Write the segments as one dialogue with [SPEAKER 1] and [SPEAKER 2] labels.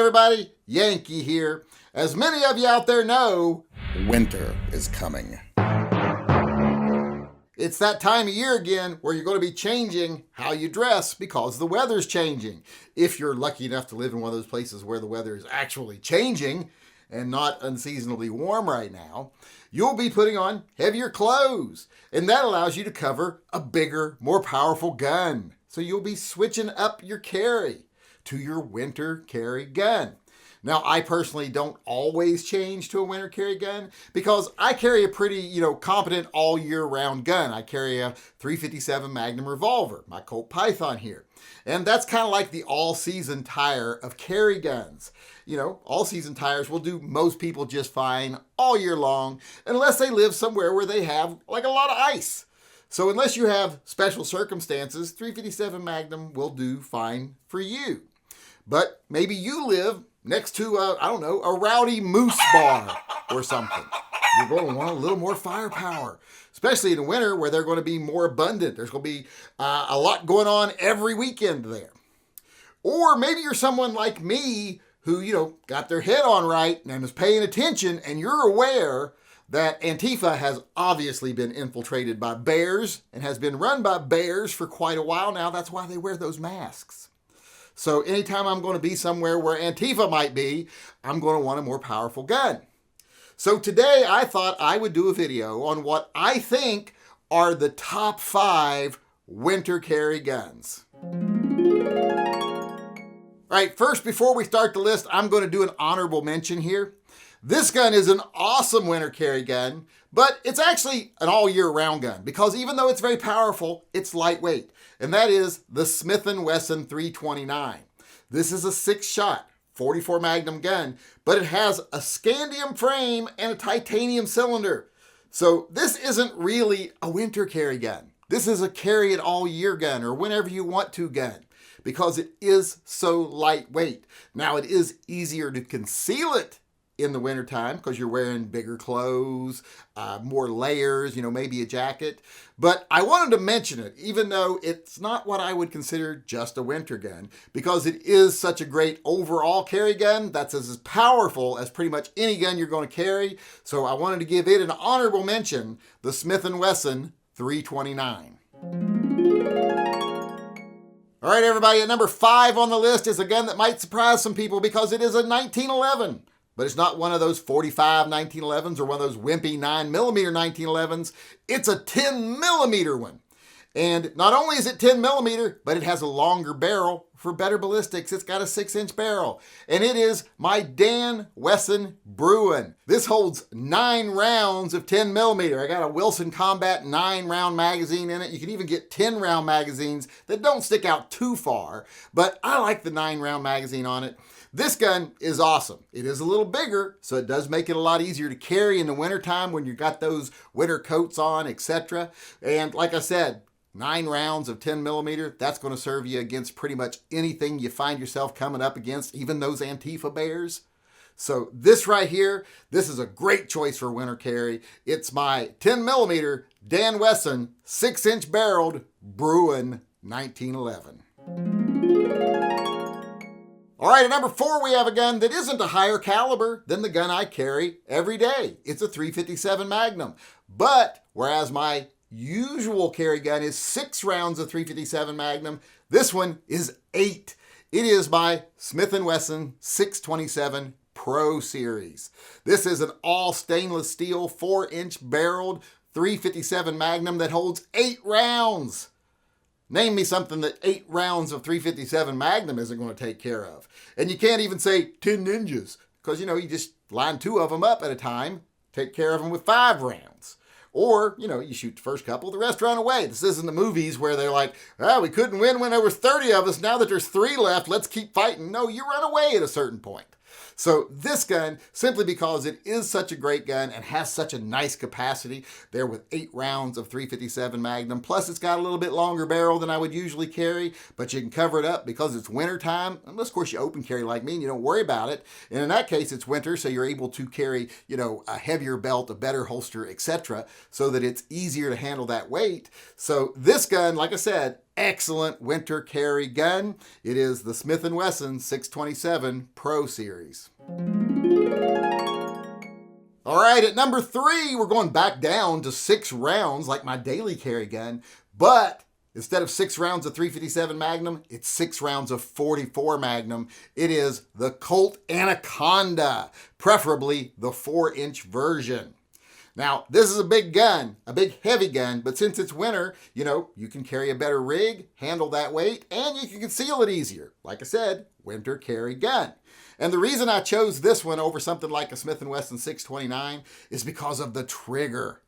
[SPEAKER 1] everybody, Yankee here. As many of you out there know, winter is coming. It's that time of year again where you're going to be changing how you dress because the weather's changing. If you're lucky enough to live in one of those places where the weather is actually changing and not unseasonably warm right now, you'll be putting on heavier clothes. And that allows you to cover a bigger, more powerful gun. So you'll be switching up your carry to your winter carry gun. Now, I personally don't always change to a winter carry gun because I carry a pretty, competent all year round gun. I carry a .357 Magnum revolver, my Colt Python here. And that's kind of like the all-season tire of carry guns. All-season tires will do most people just fine all year long unless they live somewhere where they have like a lot of ice. So unless you have special circumstances, .357 Magnum will do fine for you. But maybe you live next to a rowdy moose bar or something. You're going to want a little more firepower, especially in the winter where they're going to be more abundant. There's going to be a lot going on every weekend there. Or maybe you're someone like me who, got their head on right and is paying attention, and you're aware that Antifa has obviously been infiltrated by bears and has been run by bears for quite a while now. That's why they wear those masks. So anytime I'm going to be somewhere where Antifa might be, I'm going to want a more powerful gun. So today I thought I would do a video on what I think are the top 5 winter carry guns. All right, first, before we start the list, I'm going to do an honorable mention here. This gun is an awesome winter carry gun, but it's actually an all year round gun because even though it's very powerful, it's lightweight. And that is the Smith & Wesson 329. This is a 6-shot, 44 Magnum gun, but it has a scandium frame and a titanium cylinder. So this isn't really a winter carry gun. This is a carry it all year gun or whenever you want to gun because it is so lightweight. Now it is easier to conceal it in the wintertime because you're wearing bigger clothes, more layers, maybe a jacket. But I wanted to mention it, even though it's not what I would consider just a winter gun, because it is such a great overall carry gun that's as powerful as pretty much any gun you're going to carry. So I wanted to give it an honorable mention, the Smith & Wesson 329. All right, everybody, at number 5 on the list is a gun that might surprise some people because it is a 1911. But it's not one of those 45 1911s or one of those wimpy 9mm 1911s. It's a 10mm one. And not only is it 10mm, but it has a longer barrel for better ballistics. It's got a 6-inch barrel. And it is my Dan Wesson Bruin. This holds 9 rounds of 10mm. I got a Wilson Combat 9-round magazine in it. You can even get 10-round magazines that don't stick out too far. But I like the 9-round magazine on it. This gun is awesome. It is a little bigger, so it does make it a lot easier to carry in the wintertime when you've got those winter coats on, etc. And like I said, 9 rounds of 10mm, that's going to serve you against pretty much anything you find yourself coming up against, even those Antifa bears. So this right here, this is a great choice for winter carry. It's my 10mm Dan Wesson 6-inch barreled Bruin 1911. All right, at number 4, we have a gun that isn't a higher caliber than the gun I carry every day. It's a .357 Magnum. But whereas my usual carry gun is 6 rounds of .357 Magnum, this one is 8. It is my Smith & Wesson 627 Pro Series. This is an all stainless steel 4-inch barreled .357 Magnum that holds 8 rounds. Name me something that 8 rounds of .357 Magnum isn't going to take care of. And you can't even say 10 ninjas because, you just line 2 of them up at a time, take care of them with 5 rounds. Or, you shoot the first couple, the rest run away. This isn't the movies where they're like, we couldn't win when there was 30 of us. Now that there's 3 left, let's keep fighting. No, you run away at a certain point. So this gun, simply because it is such a great gun and has such a nice capacity there with 8 rounds of .357 Magnum, plus it's got a little bit longer barrel than I would usually carry, but you can cover it up because it's winter time, unless of course you open carry like me and you don't worry about it. And in that case, it's winter, so you're able to carry, a heavier belt, a better holster, etc., so that it's easier to handle that weight. So this gun, like I said, excellent winter carry gun. It is the Smith & Wesson 627 Pro Series. All right, at number 3, we're going back down to 6 rounds like my daily carry gun, but instead of 6 rounds of .357 Magnum, it's 6 rounds of .44 Magnum. It is the Colt Anaconda, preferably the 4-inch version. Now, this is a big gun, a big heavy gun, but since it's winter, you can carry a better rig, handle that weight, and you can conceal it easier. Like I said, winter carry gun. And the reason I chose this one over something like a Smith & Wesson 629 is because of the trigger.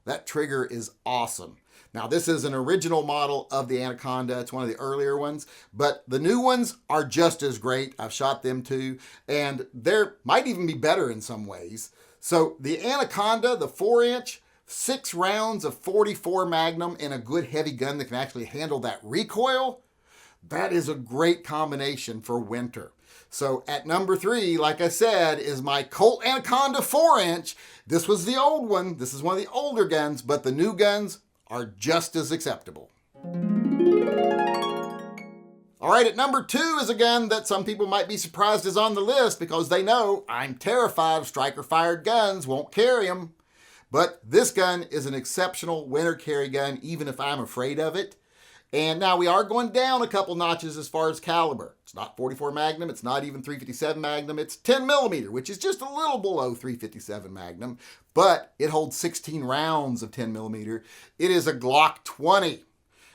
[SPEAKER 1] That trigger is awesome. Now, this is an original model of the Anaconda. It's one of the earlier ones, but the new ones are just as great. I've shot them too, and they might even be better in some ways. So the Anaconda, the 4-inch, 6 rounds of .44 Magnum and a good heavy gun that can actually handle that recoil, that is a great combination for winter. So at number 3, like I said, is my Colt Anaconda 4-inch. This was the old one. This is one of the older guns, but the new guns are just as acceptable. All right, at number 2 is a gun that some people might be surprised is on the list because they know I'm terrified of striker-fired guns, won't carry them. But this gun is an exceptional winter carry gun, even if I'm afraid of it. And now we are going down a couple notches as far as caliber. It's not .44 Magnum, it's not even .357 Magnum, it's 10 millimeter, which is just a little below .357 Magnum, but it holds 16 rounds of 10 millimeter. It is a Glock 20.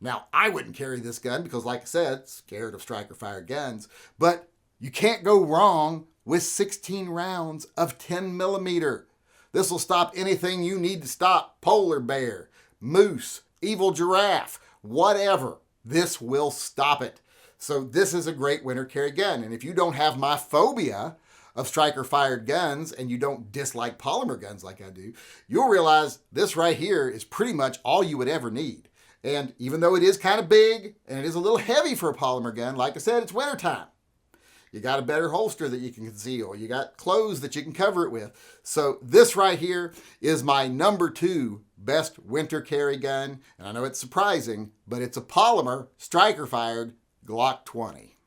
[SPEAKER 1] Now, I wouldn't carry this gun because, like I said, scared of striker-fired guns, but you can't go wrong with 16 rounds of 10 millimeter. This will stop anything you need to stop. Polar bear, moose, evil giraffe, whatever. This will stop it. So this is a great winter carry gun. And if you don't have my phobia of striker-fired guns and you don't dislike polymer guns like I do, you'll realize this right here is pretty much all you would ever need. And even though it is kind of big and it is a little heavy for a polymer gun, like I said, it's wintertime. You got a better holster that you can conceal. You got clothes that you can cover it with. So this right here is my number 2 best winter carry gun. And I know it's surprising, but it's a polymer striker-fired Glock 20.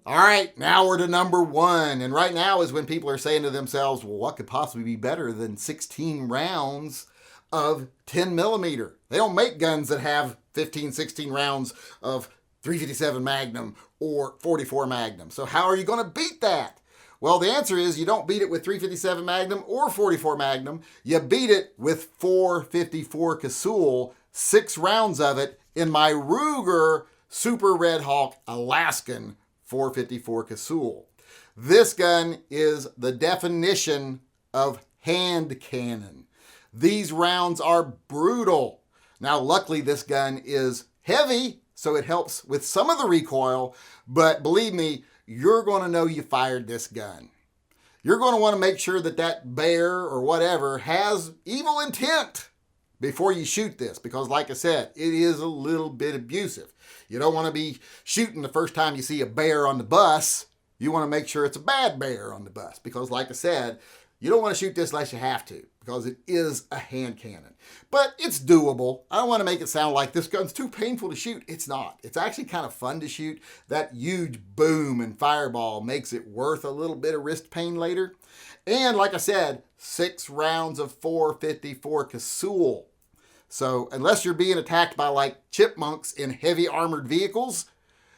[SPEAKER 1] All right, now we're to number 1. And right now is when people are saying to themselves, well, what could possibly be better than 16 rounds of 10 millimeter? They don't make guns that have 15, 16 rounds of .357 Magnum or .44 Magnum. So how are you going to beat that? Well, the answer is you don't beat it with .357 Magnum or .44 Magnum. You beat it with .454 Casull, 6 rounds of it in my Ruger Super Red Hawk Alaskan .454 Casull. This gun is the definition of hand cannon. These rounds are brutal. Now, luckily, this gun is heavy, so it helps with some of the recoil, but believe me, you're going to know you fired this gun. You're going to want to make sure that that bear or whatever has evil intent before you shoot this, because like I said, it is a little bit abusive. You don't want to be shooting the first time you see a bear on the bus. You want to make sure it's a bad bear on the bus, because like I said, you don't want to shoot this unless you have to, because it is a hand cannon. But it's doable. I don't want to make it sound like this gun's too painful to shoot. It's not. It's actually kind of fun to shoot. That huge boom and fireball makes it worth a little bit of wrist pain later. And like I said, 6 rounds of .454 Casull. So unless you're being attacked by like chipmunks in heavy armored vehicles,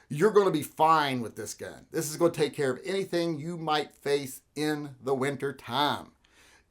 [SPEAKER 1] you're going to be fine with this gun. This is going to take care of anything you might face in the winter time.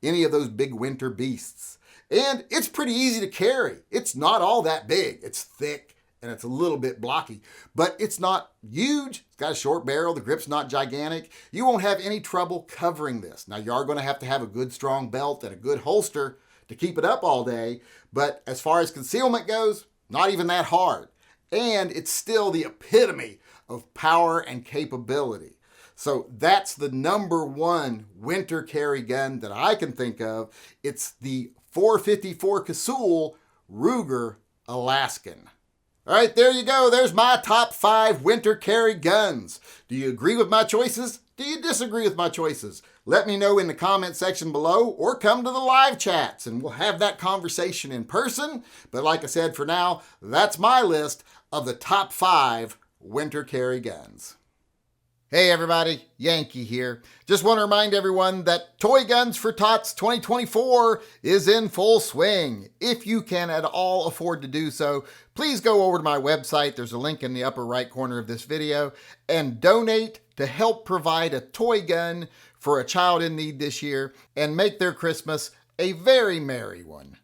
[SPEAKER 1] Any of those big winter beasts. And it's pretty easy to carry. It's not all that big. It's thick and it's a little bit blocky, but it's not huge. It's got a short barrel. The grip's not gigantic. You won't have any trouble covering this. Now, you are going to have a good strong belt and a good holster to keep it up all day. But as far as concealment goes, not even that hard. And it's still the epitome of power and capability. So that's the number 1 winter carry gun that I can think of. It's the .454 Casull Ruger Alaskan. All right, there you go. There's my top 5 winter carry guns. Do you agree with my choices? Do you disagree with my choices? Let me know in the comment section below or come to the live chats and we'll have that conversation in person. But like I said, for now, that's my list of the top 5 winter carry guns. Hey everybody, Yankee here. Just want to remind everyone that Toy Guns for Tots 2024 is in full swing. If you can at all afford to do so, please go over to my website. There's a link in the upper right corner of this video and donate to help provide a toy gun for a child in need this year and make their Christmas a very merry one.